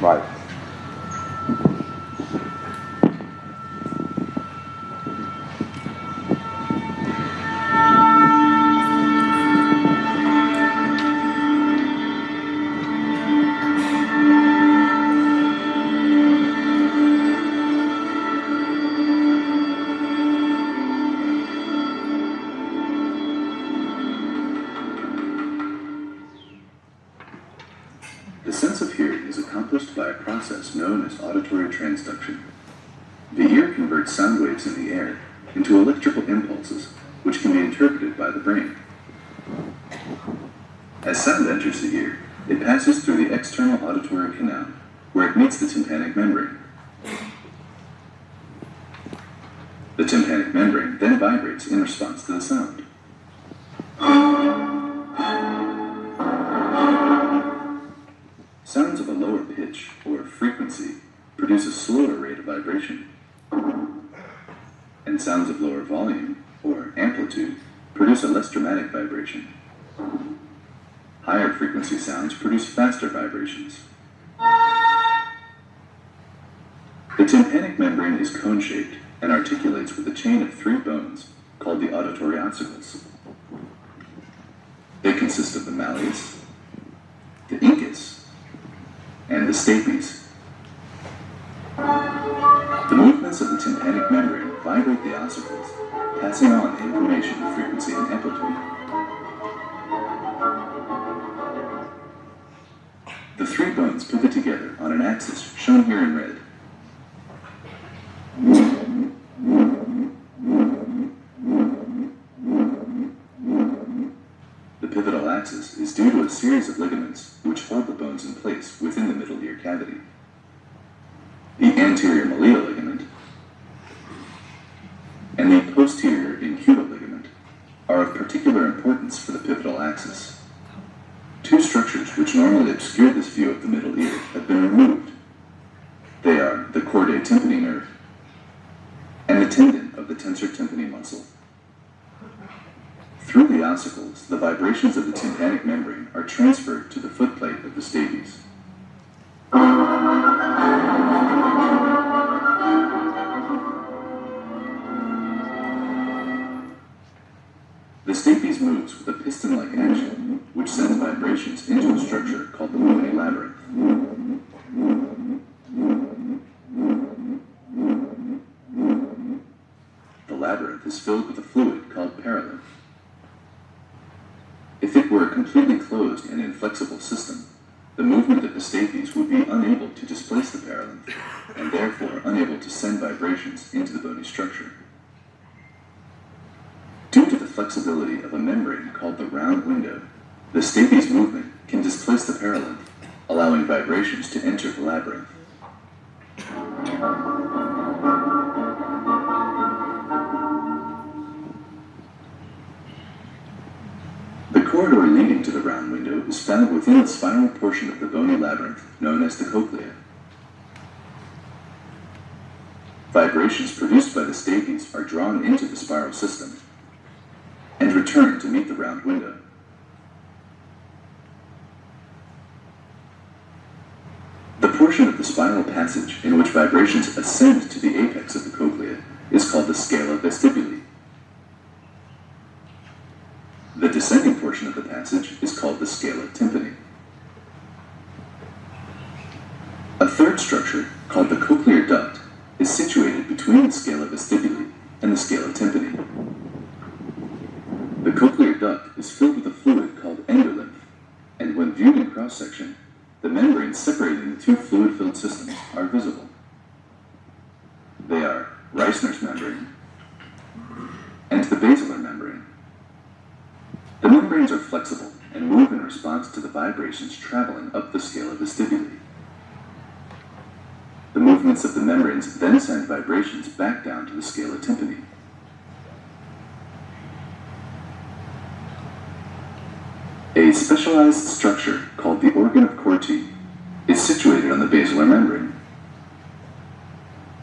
Right. The sense of hearing is accomplished by a process known as auditory transduction. The ear converts sound waves in the air into electrical impulses, which can be interpreted by the brain. As sound enters the ear, it passes through the external auditory canal, where it meets the tympanic membrane. The tympanic membrane then vibrates in response to the sound. Sounds of a lower pitch, or frequency, produce a slower rate of vibration. And sounds of lower volume, or amplitude, produce a less dramatic vibration. Higher frequency sounds produce faster vibrations. The tympanic membrane is cone-shaped and articulates with a chain of 3 bones called the auditory ossicles. They consist of the malleus, the incus, and the stapes. The movements of the tympanic membrane vibrate the ossicles, passing on the information of frequency and amplitude. The 3 bones pivot together on an axis shown here in red. The pivotal axis is due to a series of ligaments which hold the bones in place within the middle ear cavity. The anterior malleal ligament and the posterior incubital ligament are of particular importance for the pivotal axis. 2 structures which normally obscure this view of the middle ear have been removed. They are the chordae tympani nerve and the tendon of the tensor tympani muscle. Through the ossicles, the vibrations of the tympanic membrane are transferred to the footplate of the stapes. The stapes moves with a piston-like action, which sends vibrations into a structure called the bony labyrinth. The labyrinth is filled with a fluid called perilymph. If it were a completely closed and inflexible system, the movement of the stapes would be unable to displace the perilymph, and therefore unable to send vibrations into the bony structure. Due to the flexibility of a membrane called the round window, the stapes movement can displace the perilymph, allowing vibrations to enter the labyrinth. The corridor leading to the round window is found within the spinal portion of the bony labyrinth known as the cochlea. Vibrations produced by the stapes are drawn into the spiral system and return to meet the round window. The portion of the spinal passage in which vibrations ascend to the apex of the cochlea is called the scala vestibuli. The descending portion of the passage is called the scala tympani. A third structure, called the cochlear duct, is situated between the scala vestibuli and the scala tympani. The cochlear duct is filled with a fluid called endolymph, and when viewed in cross-section, the membranes separating the 2 fluid-filled systems are visible. They are Reissner's membrane and the basilar membrane. The membranes are flexible and move in response to the vibrations traveling up the scala vestibuli. The movements of the membranes then send vibrations back down to the scala tympani. A specialized structure called the organ of Corti is situated on the basilar membrane.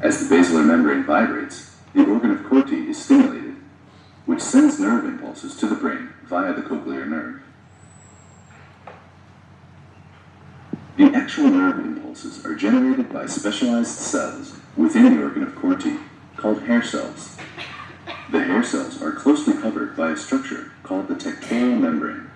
As the basilar membrane vibrates, the organ of Corti is stimulated, which sends nerve impulses to the brain via the cochlear nerve. The actual nerve impulse impulses are generated by specialized cells within the organ of Corti called hair cells. The hair cells are closely covered by a structure called the tectorial membrane.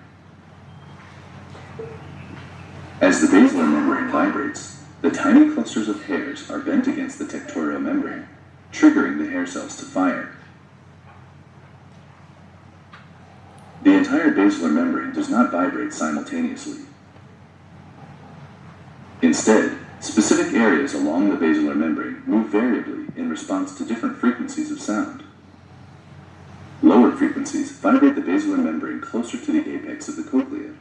As the basilar membrane vibrates, the tiny clusters of hairs are bent against the tectorial membrane, triggering the hair cells to fire. The entire basilar membrane does not vibrate simultaneously. Instead, specific areas along the basilar membrane move variably in response to different frequencies of sound. Lower frequencies vibrate the basilar membrane closer to the apex of the cochlea,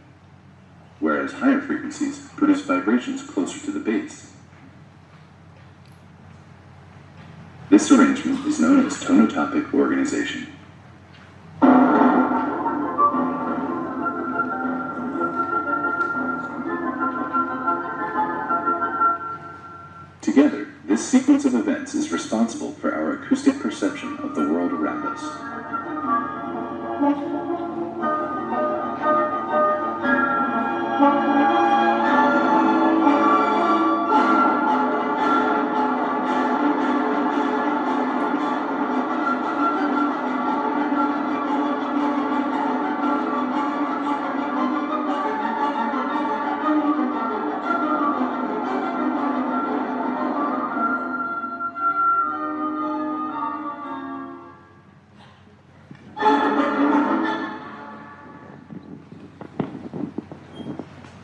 whereas higher frequencies produce vibrations closer to the base. This arrangement is known as tonotopic organization. Together, this sequence of events is responsible for our acoustic perception of the world around us.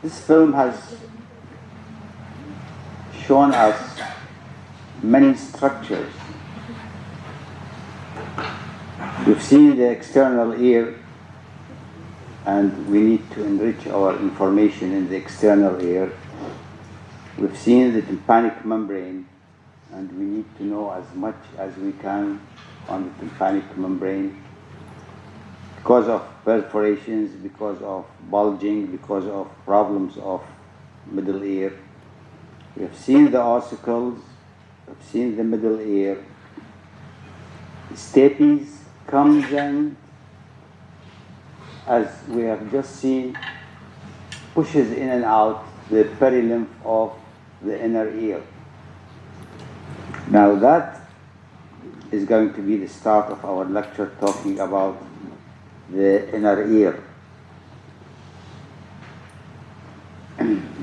This film has shown us many structures. We've seen the external ear, and we need to enrich our information in the external ear. We've seen the tympanic membrane, and we need to know as much as we can on the tympanic membrane because of perforations, because of bulging, because of problems of middle ear. We have seen the ossicles, we've seen the middle ear. The stapes comes and, as we have just seen, pushes in and out the perilymph of the inner ear. Now that is going to be the start of our lecture, talking about the inner ear.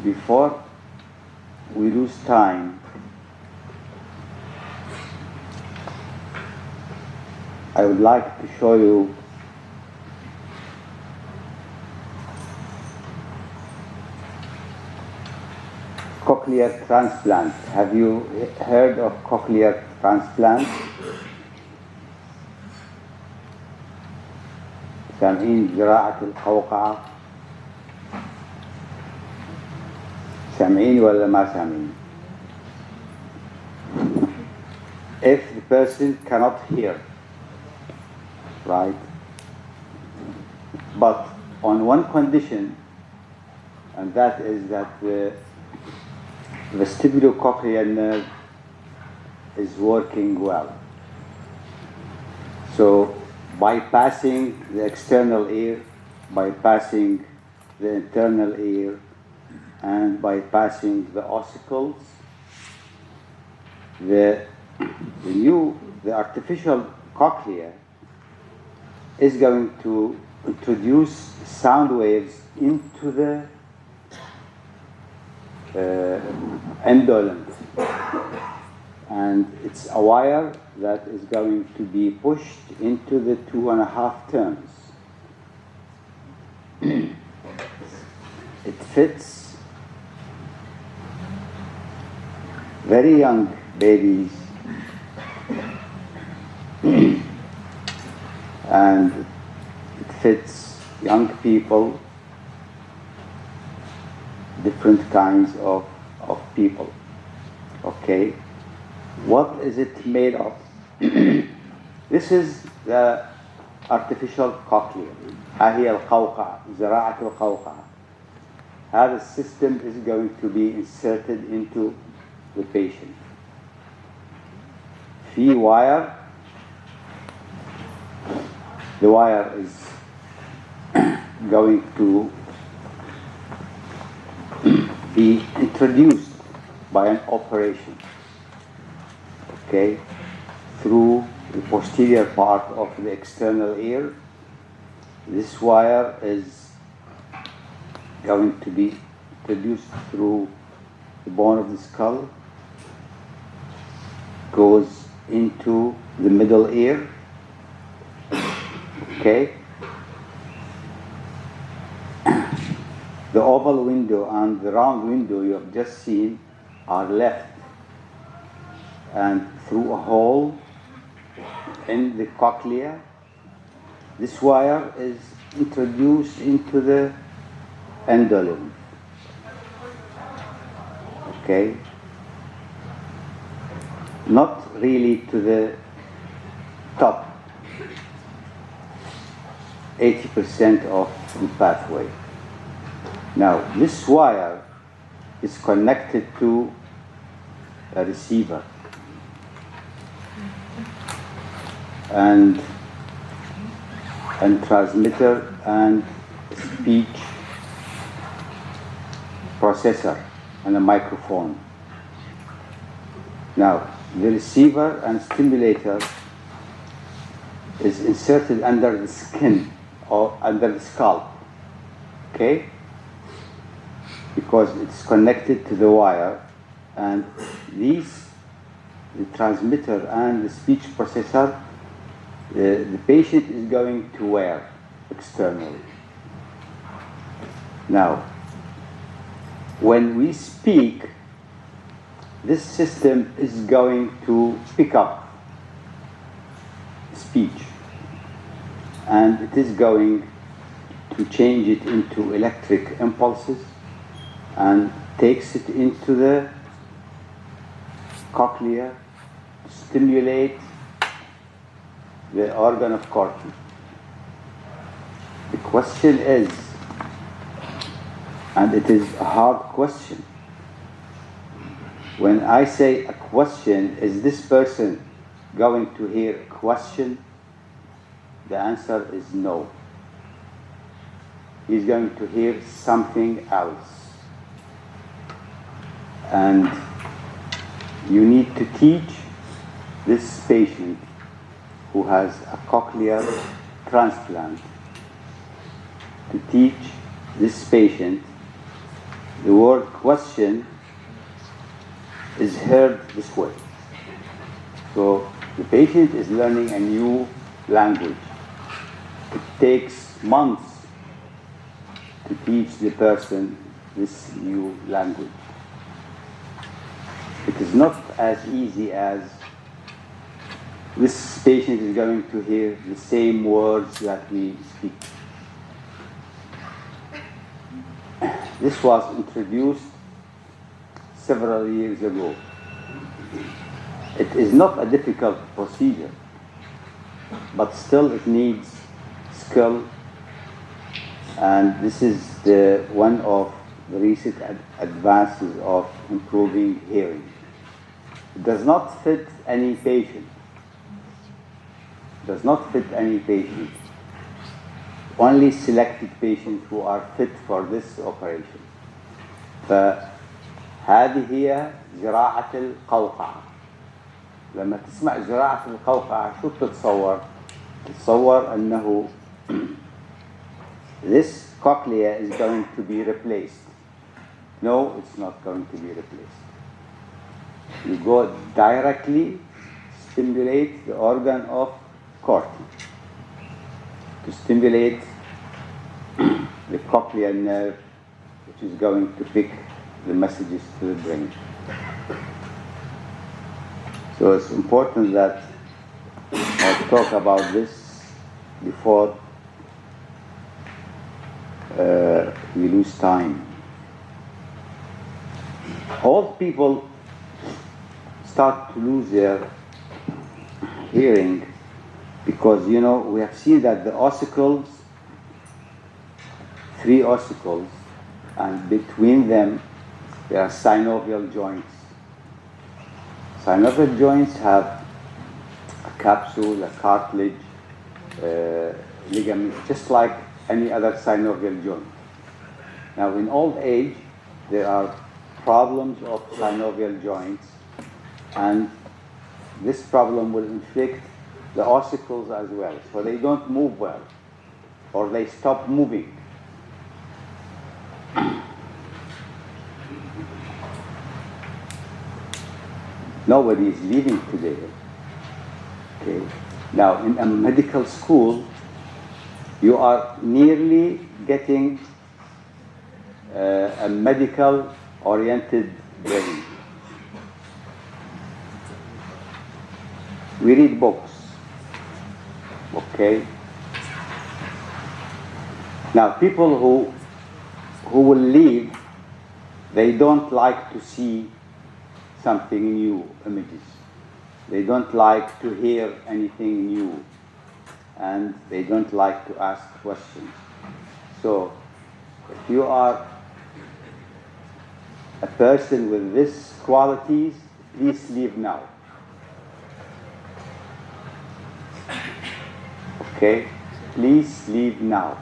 Before we lose time, I would like to show you cochlear transplant. Have you heard of cochlear transplant? سامعين زراعة القوقعة؟ سامعين ولا ما سامعين؟ If the person cannot hear, right? But on one condition, and that is that the vestibulocochlear nerve is working well. So bypassing the external ear, bypassing the internal ear, and bypassing the ossicles, the artificial cochlea is going to introduce sound waves into the endolymph, and it's a wire that is going to be pushed into the 2.5 terms. It fits very young babies and it fits young people, different kinds of people. Okay? What is it made of? This is the artificial cochlea. ها هي القوقعة، زراعة القوقعة. هذا السيستم is going to be inserted into the patient. في wire. The wire is going to be introduced by an operation, okay, through the posterior part of the external ear. This wire is going to be introduced through the bone of the skull, goes into the middle ear, okay? The oval window and the round window you have just seen are left, and through a hole in the cochlea, this wire is introduced into the endolymph, okay? Not really to the top, 80% of the pathway. Now, this wire is connected to a receiver, and transmitter and speech processor and a microphone. Now, the receiver and stimulator is inserted under the skin or under the scalp, okay? Because it's connected to the wire, and the transmitter and the speech processor, the patient is going to wear externally. Now, when we speak, this system is going to pick up speech, and it is going to change it into electric impulses and takes it into the cochlea to stimulate the organ of corti. The question is, and it is a hard question, when I say a question, is this person going to hear a question? The answer is no. He's going to hear something else. And you need to teach this patient who has a cochlear transplant, to teach this patient the word question is heard this way. So the patient is learning a new language. It takes months to teach the person this new language. It is not as easy as this patient is going to hear the same words that we speak. This was introduced several years ago. It is not a difficult procedure, but still it needs skill, and this is one of the recent advances of improving hearing. It does not fit any patient. Does not fit any patient. Only selected patients who are fit for this operation. فهذه هي زراعة القوقعة. لما تسمع زراعة القوقعة شو بتتصور؟ تتصور أنه this cochlea is going to be replaced. No, it's not going to be replaced. You go directly stimulate the organ of corti, to stimulate the cochlear nerve, which is going to pick the messages to the brain. So it's important that I talk about this before we lose time. Old people start to lose their hearing because, we have seen that the ossicles, 3 ossicles, and between them there are synovial joints. Synovial joints have a capsule, a cartilage, ligament, just like any other synovial joint. Now, in old age, there are problems of synovial joints, and this problem will inflict the ossicles as well. So they don't move well, or they stop moving. Nobody is leaving today. Okay. Now, in a medical school, you are nearly getting a medical-oriented brain. We read books, okay? Now, people who will leave, they don't like to see something new, images. They don't like to hear anything new, and they don't like to ask questions. So, if you are a person with these qualities, please leave now. Okay? Please leave now.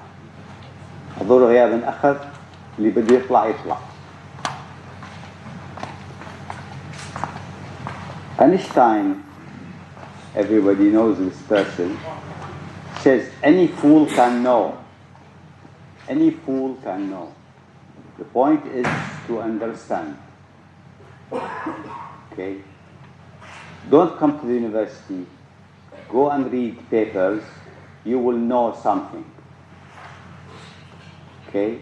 حضور غياب أخذ اللي بده يطلع يطلع. Einstein, everybody knows this person, says any fool can know. Any fool can know. The point is to understand. Okay? Don't come to the university. Go and read papers. You will know something. Okay?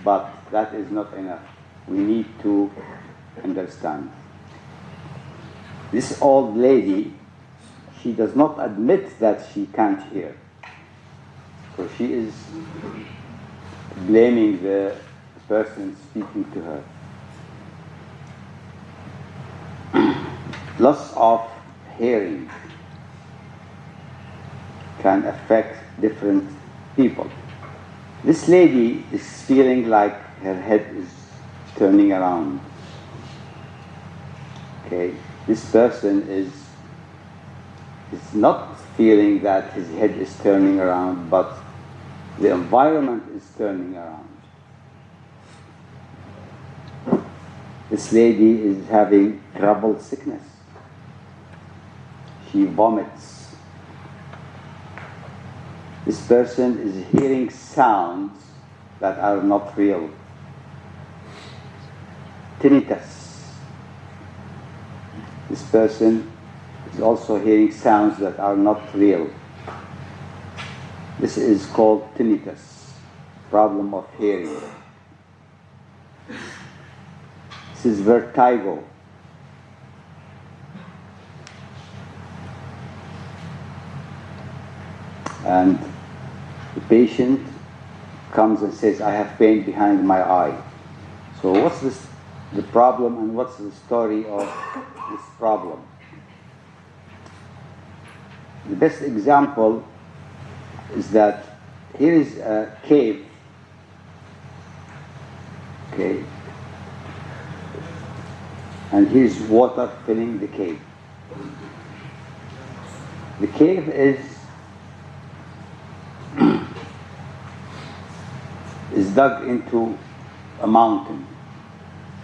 But that is not enough. We need to understand. This old lady, she does not admit that she can't hear. So she is blaming the person speaking to her. Loss of hearing can affect different people. This lady is feeling like her head is turning around. Okay? This person is not feeling that his head is turning around, but the environment is turning around. This lady is having trouble sickness. She vomits. This person is hearing sounds that are not real. Tinnitus. This person is also hearing sounds that are not real. This is called tinnitus, problem of hearing. This is vertigo. And the patient comes and says, I have pain behind my eye. So what's the problem, and what's the story of this problem? The best example is that here is a cave. Okay. And here's water filling the cave. The cave is dug into a mountain.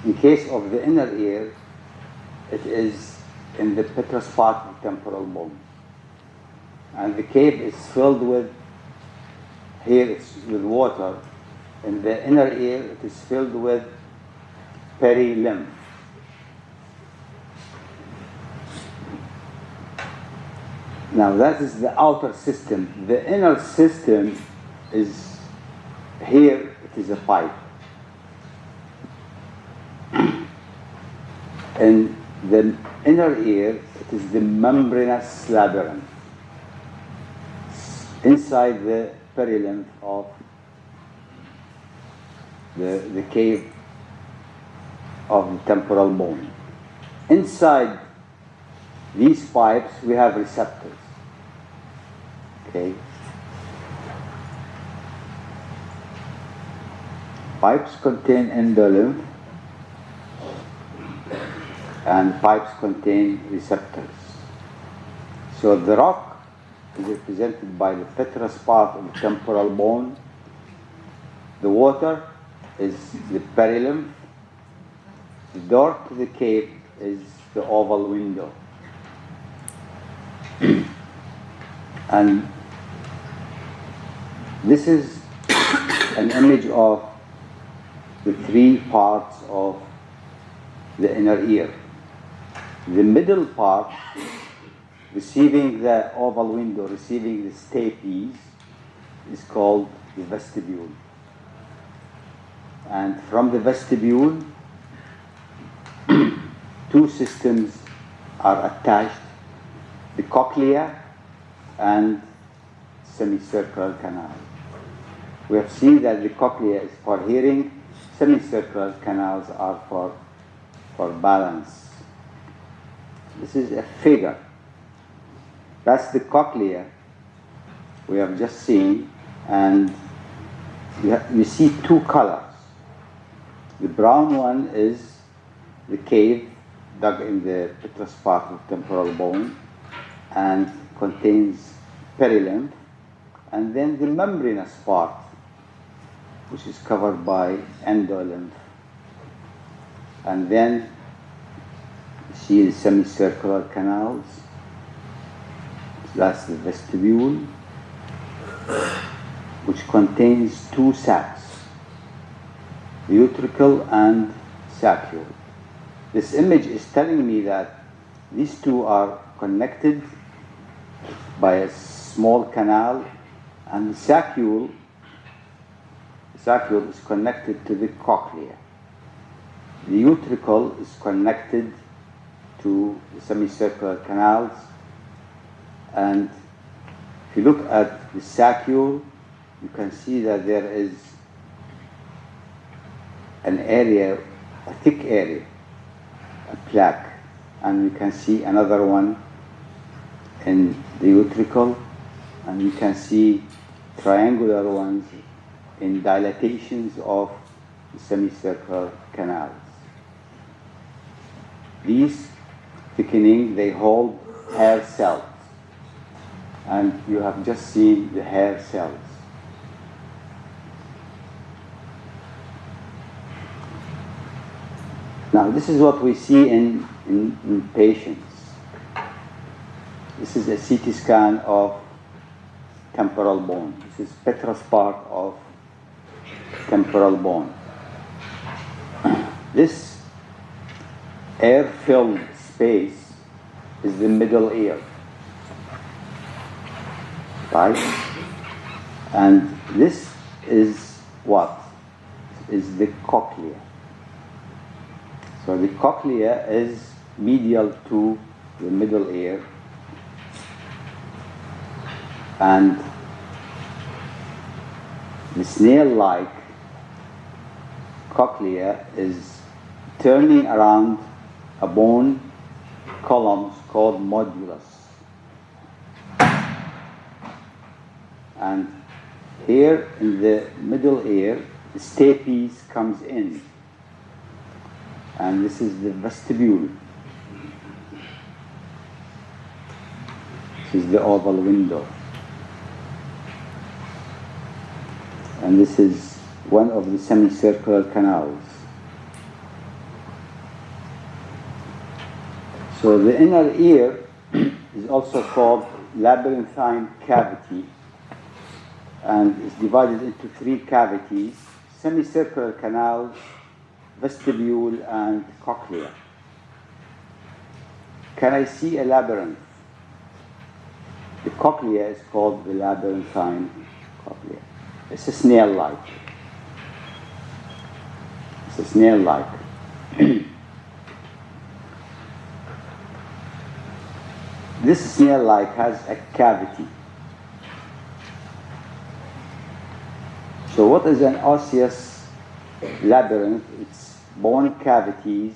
In case of the inner ear, it is in the petrospathic temporal bone. And the cave is filled with, here it's with water. In the inner ear, it is filled with perilymph. Now that is the outer system. The inner system is here, it is a pipe. In the inner ear, it is the membranous labyrinth. Inside the perilymph of the cave of the temporal bone. Inside these pipes, we have receptors. Okay? Pipes contain endolymph, and pipes contain receptors. So the rock is represented by the petrous part of the temporal bone. The water is the perilymph, The door to the cave is the oval window. And this is an image of the three parts of the inner ear. The middle part, receiving the oval window, receiving the stapes, is called the vestibule. And from the vestibule, two systems are attached, the cochlea and semicircular canal. We have seen that the cochlea is for hearing, semicircular canals are for balance. This is a figure. That's the cochlea we have just seen, and you see two colors. The brown one is the cave dug in the petrous part of temporal bone and contains perilymph, and then the membranous part, which is covered by endolymph. And then you see the semicircular canals. That's the vestibule, which contains two sacs, the utricle and saccule. This image is telling me that these two are connected by a small canal, and the saccule is connected to the cochlea. The utricle is connected to the semicircular canals, and if you look at the saccule, you can see that there is an area, a thick area, a plaque, and we can see another one in the utricle, and you can see triangular ones in dilatations of the semicircular canals. These thickening, they hold hair cells, and you have just seen the hair cells. Now, this is what we see in patients. This is a CT scan of temporal bone. This is petrous part of temporal bone. This air-filled space is the middle ear, right? And this is what? Is the cochlea. So the cochlea is medial to the middle ear, and the snail-like cochlea is turning around a bone column called modulus. And here in the middle ear, the stapes comes in. And this is the vestibule. This is the oval window. And this is one of the semicircular canals. So the inner ear is also called labyrinthine cavity, and is divided into three cavities: semicircular canals, vestibule, and cochlea. Can I see a labyrinth? The cochlea is called the labyrinthine cochlea. It's a snail-like. It's a snail-like. This snail-like has a cavity. So what is an osseous labyrinth? It's bone cavities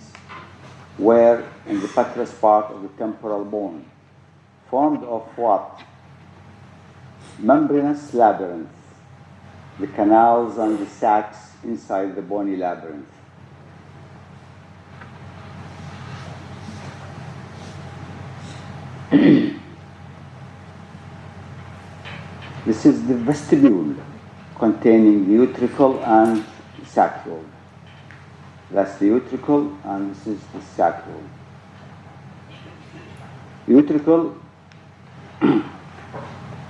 where in the petrous part of the temporal bone, formed of what? Membranous labyrinth, the canals and the sacs inside the bony labyrinth. This is the vestibule containing the utricle and saccule. That's the utricle, and this is the saccule. Utricle,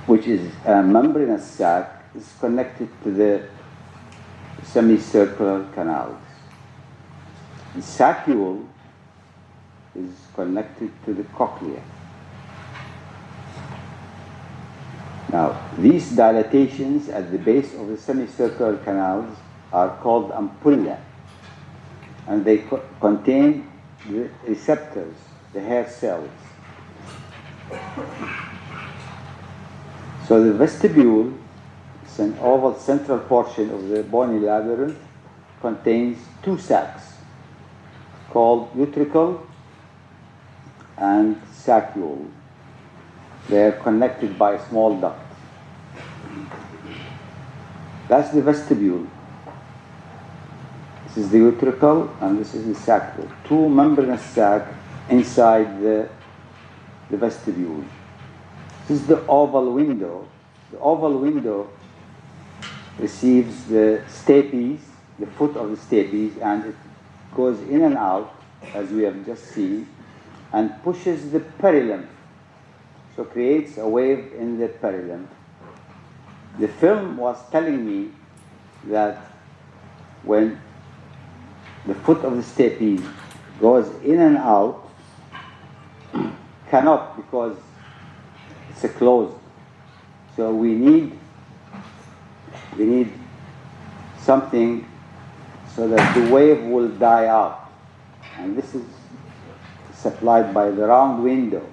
which is a membranous sac, is connected to the semicircular canals. The saccule is connected to the cochlea. Now, these dilatations at the base of the semicircular canals are called ampulla, and they contain the receptors, the hair cells. So the vestibule, it's an oval central portion of the bony labyrinth, contains two sacs called utricle and saccule. They are connected by a small duct. That's the vestibule. This is the utricle and this is the saccule. Two membranous sacs inside the vestibule. This is the oval window. The oval window receives the stapes, the foot of the stapes, and it goes in and out, as we have just seen, and pushes the perilymph. So creates a wave in the perilymph. The film was telling me that when the foot of the stapes goes in and out, cannot, because it's a closed. So we need something so that the wave will die out. And this is supplied by the round window.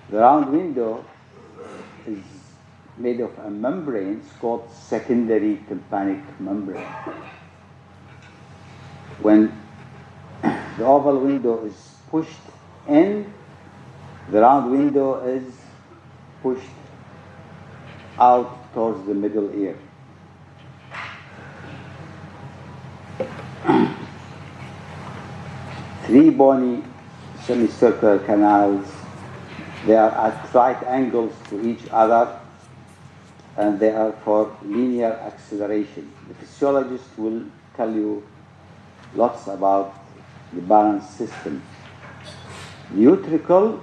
The round window is made of a membrane called secondary tympanic membrane. When the oval window is pushed in, the round window is pushed out towards the middle ear. Three bony semicircular canals. They are at right angles to each other, and they are for linear acceleration. The physiologist will tell you lots about the balance system. The utricle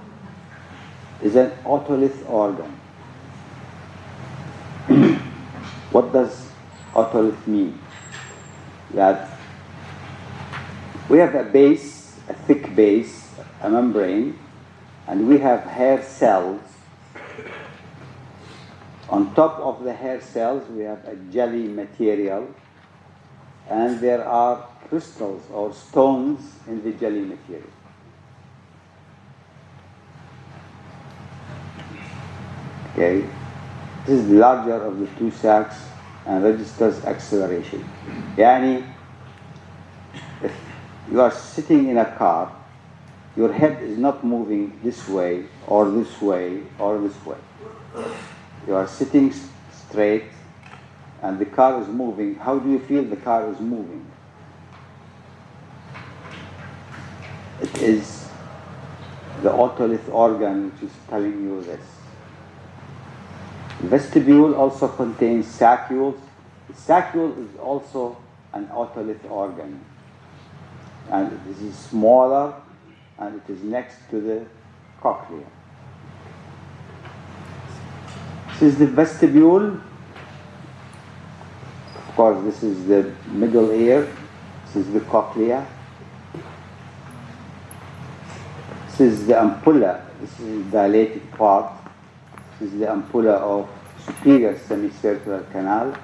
is an otolith organ. What does otolith mean? That we have a base, a thick base, a membrane, and we have hair cells. On top of the hair cells, we have a jelly material, and there are crystals or stones in the jelly material. Okay, this is the larger of the two sacs and registers acceleration. Yani, if you are sitting in a car, your head is not moving this way or this way or this way. You are sitting straight and the car is moving. How do you feel the car is moving? It is the otolith organ which is telling you this. The vestibule also contains saccules. The saccule is also an otolith organ. And this is smaller, and it is next to the cochlea. This is the vestibule. Of course, this is the middle ear. This is the cochlea. This is the ampulla. This is the dilated part. This is the ampulla of superior semicircular canal.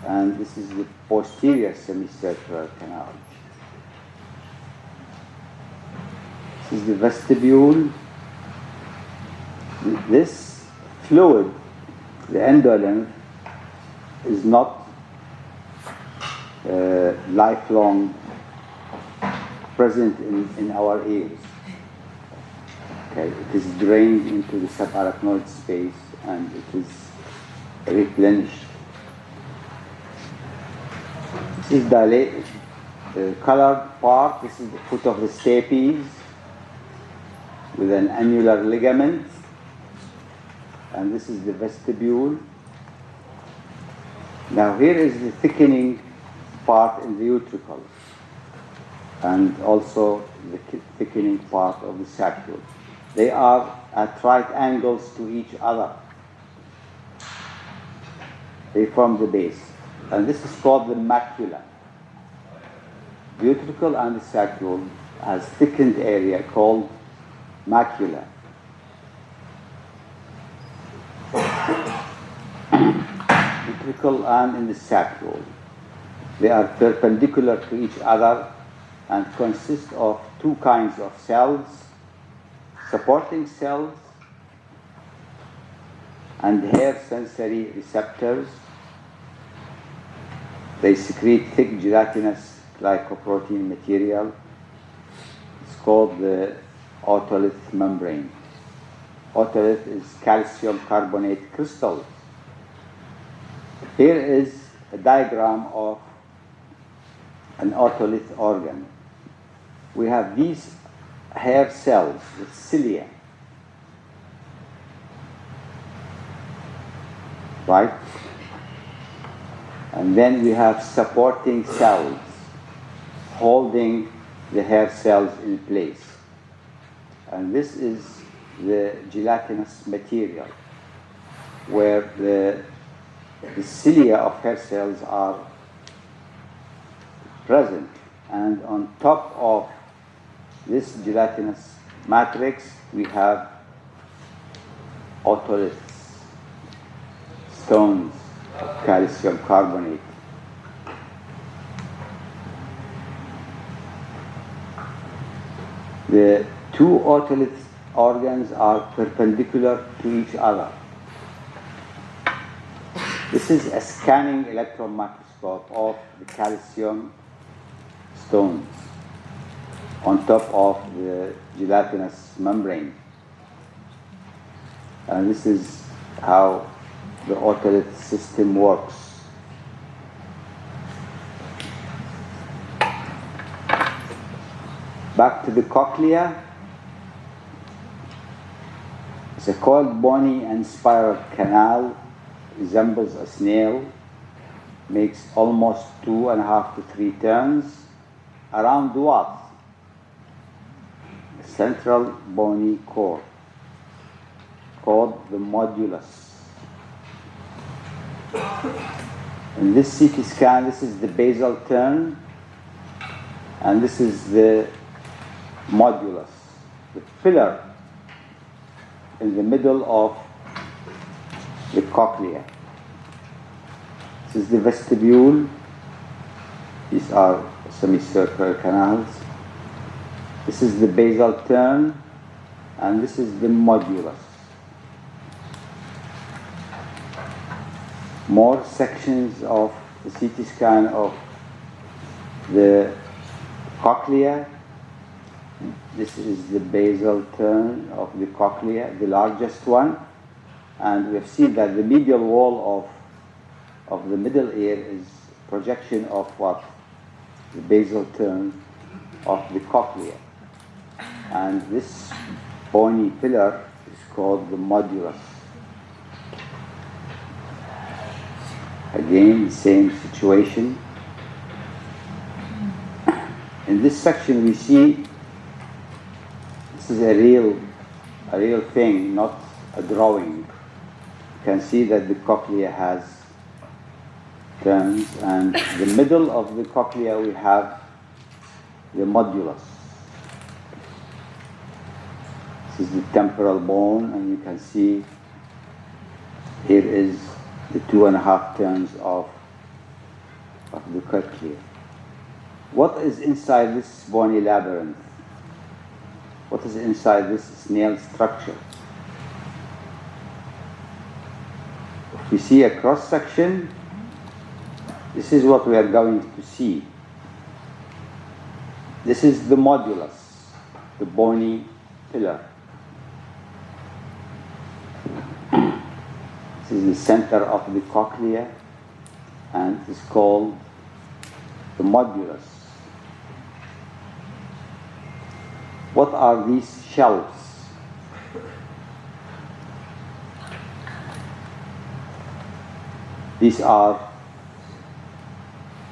And this is the posterior semicircular canal. This is the vestibule. This fluid, the endolymph, is not lifelong present in our ears. Okay, it is drained into the subarachnoid space and it is replenished. This is dilated, the colored part. This is the foot of the stapes with an annular ligament, and this is the vestibule. Now here is the thickening part in the utricle. and also the thickening part of the saccule. They are at right angles to each other. They form the base. And this is called the macula. The utricle and the saccule has thickened area called macula. Utricle and in the saccule. They are perpendicular to each other and consist of two kinds of cells, supporting cells and hair sensory receptors. They secrete thick gelatinous glycoprotein material. It's called the otolith membrane. Otolith is calcium carbonate crystals. Here is a diagram of an otolith organ. We have these hair cells with cilia, right? And then we have supporting cells holding the hair cells in place. And this is the gelatinous material where the cilia of hair cells are present. And on top of this gelatinous matrix, we have otoliths, stones of calcium carbonate. The two otolith organs are perpendicular to each other. This is a scanning electron microscope of the calcium stones on top of the gelatinous membrane. And this is how the otolith system works. Back to the cochlea. It's a coiled bony and spiral canal, resembles a snail, makes almost 2.5 to 3 turns around what? The central bony core, called the modulus. In this CT scan, this is the basal turn, and this is the modulus, the pillar in the middle of the cochlea. This is the vestibule. These are semicircular canals. This is the basal turn, and this is the modulus. More sections of the CT scan of the cochlea. This is the basal turn of the cochlea, the largest one. And we have seen that the medial wall of the middle ear is projection of what? The basal turn of the cochlea. And this bony pillar is called the modulus. Again, the same situation. In this section we see this is a real thing, not a drawing. You can see that the cochlea has turns, and the middle of the cochlea we have the modulus. This is the temporal bone, and you can see here is the 2.5 turns of the cochlea. What is inside this bony labyrinth? What is inside this snail structure? If we see a cross section, this is what we are going to see. This is the modulus, the bony pillar. This is the center of the cochlea, and it is called the modulus. What are these shelves? These are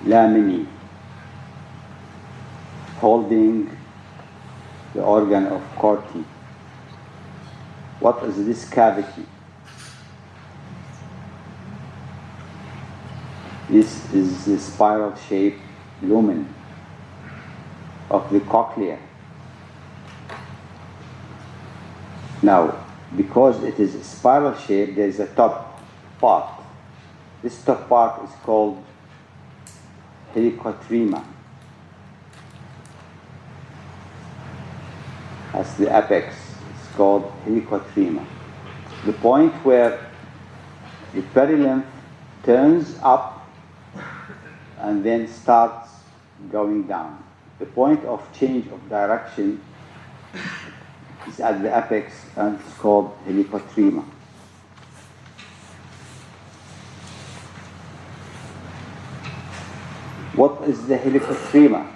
laminae. holding the organ of Corti. What is this cavity? This is the spiral-shaped lumen of the cochlea. Now, because it is spiral-shaped, there is a top part. This top part is called helicotrema. As the apex is called helicotrema. The point where the perilymph turns up and then starts going down. The point of change of direction is at the apex and it's called helicotrema. What is the helicotrema?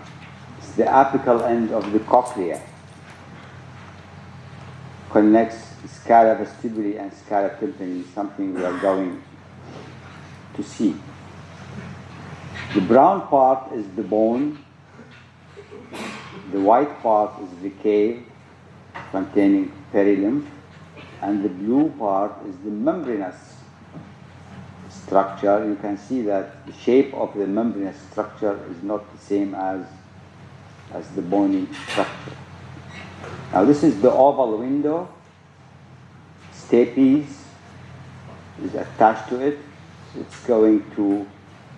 It's the apical end of the cochlea. Connects scala vestibuli and scala tympani, something we are going to see. The brown part is the bone, the white part is the cave containing perilymph, and the blue part is the membranous structure. You can see that the shape of the membranous structure is not the same as the bony structure. Now this is the oval window. Stapes is attached to it. It's going to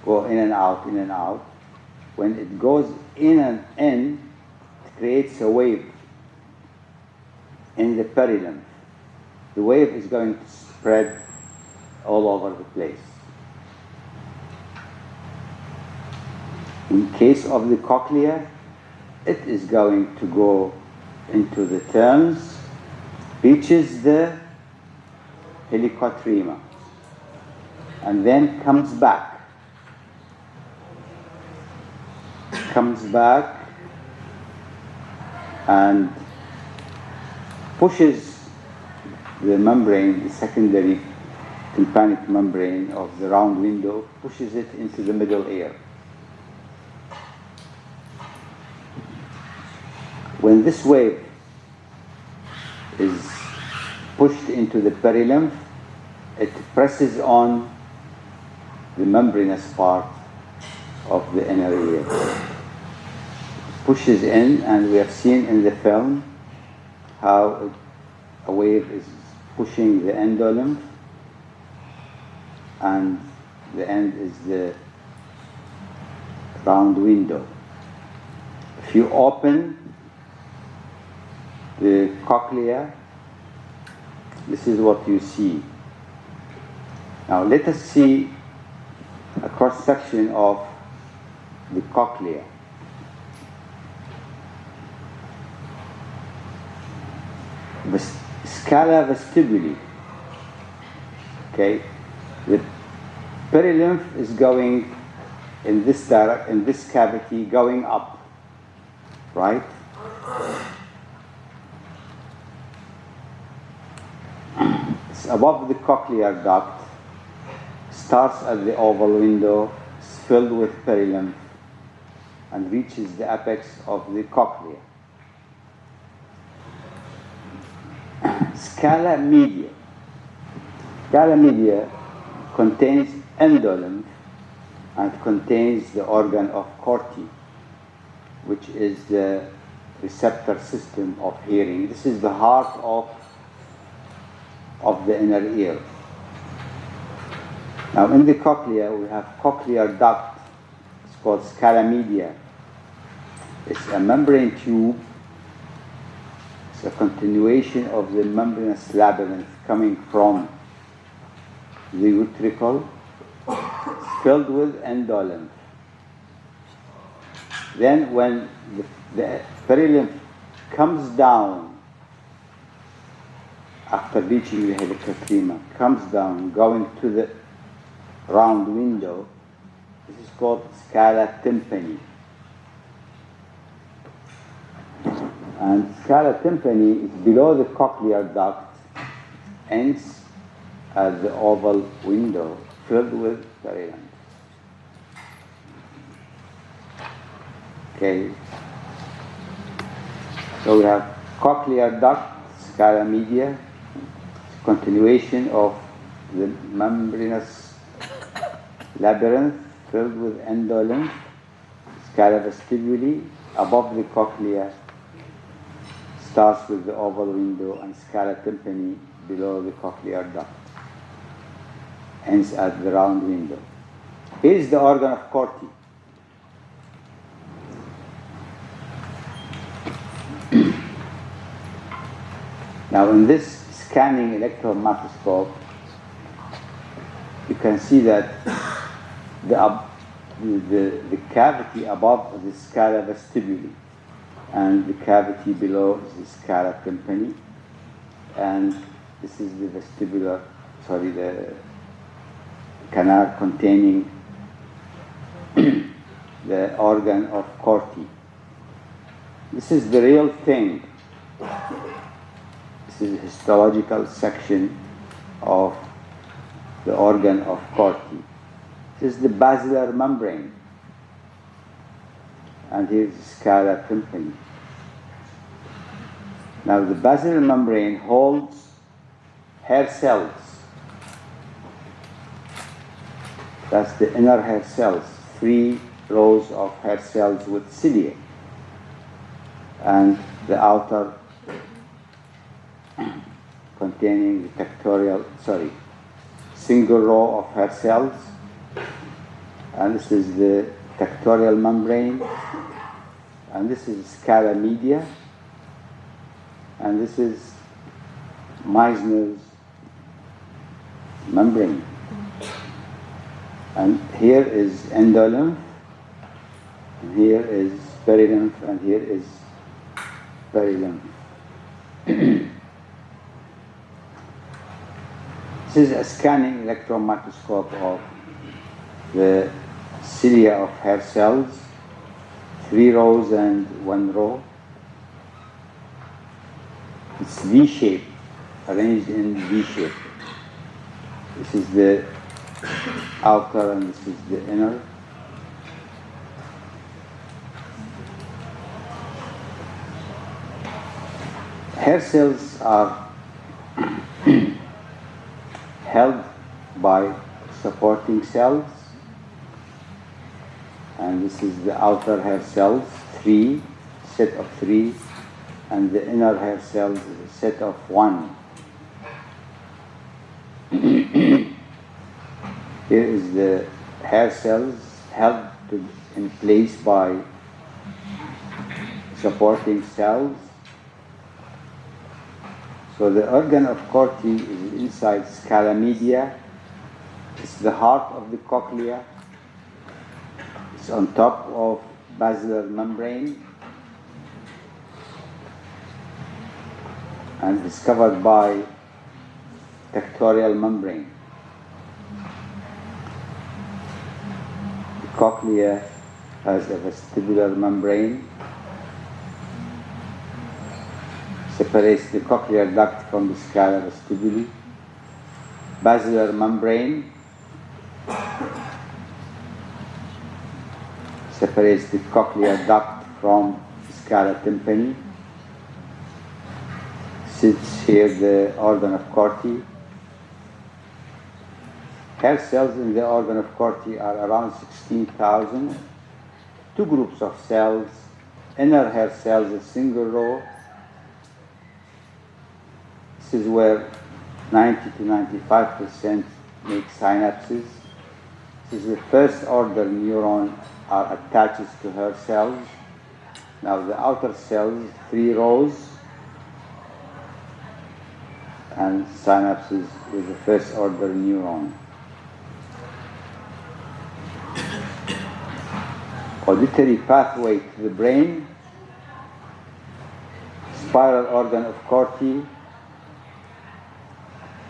go in and out, in and out. When it goes in and in, it creates a wave in the perilymph. The wave is going to spread all over the place. In case of the cochlea, it is going to go into the turns, reaches the helicotrema, and then comes back and pushes the membrane, the secondary tympanic membrane of the round window, pushes it into the middle ear. When this wave is pushed into the perilymph, it presses on the membranous part of the inner ear. It pushes in, and we have seen in the film how a wave is pushing the endolymph, and the end is the round window. If you open the cochlea, this is what you see. Now let us see a cross-section of the cochlea. The scala vestibuli. Okay, the perilymph is going in this cavity, going up, right? It's above the cochlear duct, starts at the oval window, is filled with perilymph, and reaches the apex of the cochlea. Scala media. Scala media contains endolymph and contains the organ of Corti, which is the receptor system of hearing. This is the heart of the inner ear. Now in the cochlea we have cochlear duct. It's called scala media. It's a membrane tube. It's a continuation of the membranous labyrinth coming from the utricle. It's filled with endolymph. Then when the perilymph comes down after reaching the helicotrema, comes down, going to the round window, this is called scala tympani. And scala tympani is below the cochlear duct, ends at the oval window filled with perilymph. Okay, So we have cochlear duct, scala media, continuation of the membranous labyrinth filled with endolymph, scala vestibule, above the cochlea, starts with the oval window, and scala tympani below the cochlear duct, ends at the round window. Here is the organ of Corti. Now in this scanning electron microscope, you can see that the cavity above the scala vestibule and the cavity below is the scala tympani, and this is the the canal containing the organ of Corti. This is the real thing. This is a histological section of the organ of Corti. This is the basilar membrane, and here's the scala tympani. Now the basilar membrane holds hair cells. That's the inner hair cells, 3 rows of hair cells with cilia, and the outer containing the single row of hair cells, and this is the tectorial membrane, and this is scala media, and this is Meissner's membrane. And here is endolymph, and here is perilymph, and here is perilymph. This is a scanning electron microscope of the cilia of hair cells, 3 rows and 1 row. It's V-shape, arranged in V-shape. This is the outer and this is the inner. Hair cells are held by supporting cells, and this is the outer hair cells, 3, set of 3, and the inner hair cells is a set of 1. Here is the hair cells held in place by supporting cells. So the organ of Corti is inside scala media. It's the heart of the cochlea. It's on top of basilar membrane and is covered by tectorial membrane. The cochlea has a vestibular membrane, separates the cochlear duct from the scala vestibule. Basilar membrane separates the cochlear duct from the scala tympani. Sits here the organ of Corti. Hair cells in the organ of Corti are around 16,000. 2 groups of cells. Inner hair cells, a single row. This is where 90 to 95% make synapses. This is the first order neuron are attached to hair cells. Now the outer cells, 3 rows, and synapses with the first order neuron. Auditory pathway to the brain, spiral organ of Corti.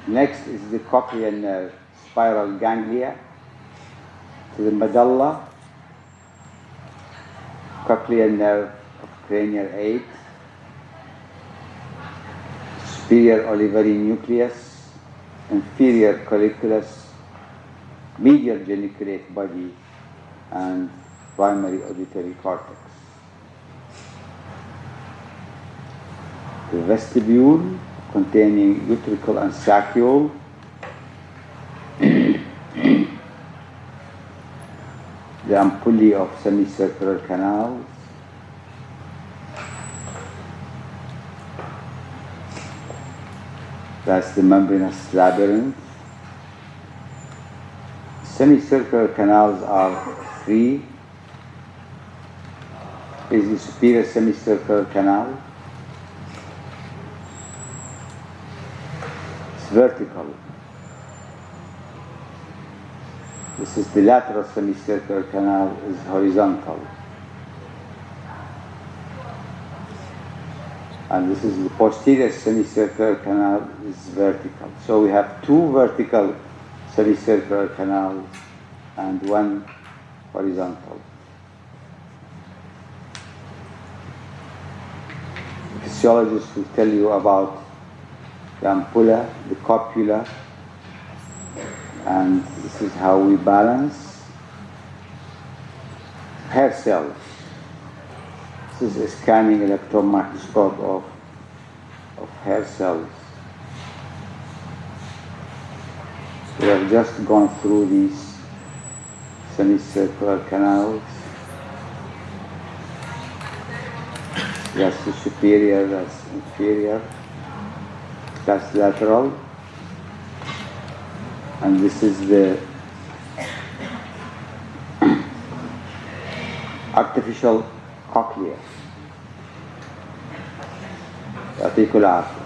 Next is the cochlear nerve, spiral ganglia, to the medulla, cochlear nerve of cranial 8, superior olivary nucleus, inferior colliculus, medial geniculate body, and primary auditory cortex. the vestibule containing utricle and saccule, the ampullae of semicircular canals, that's the membranous labyrinth. Semicircular canals are three. Is the superior semicircular canal. It's vertical. This is the lateral semicircular canal, is horizontal. And this is the posterior semicircular canal, is vertical. So we have two vertical semicircular canals and one horizontal. Physiologists will tell you about the ampulla, the copula, and this is how we balance hair cells. This is a scanning electron microscope of hair cells. We have just gone through these semicircular canals. That's the superior, that's inferior, that's lateral, and this is the artificial cochlea, the articular artery.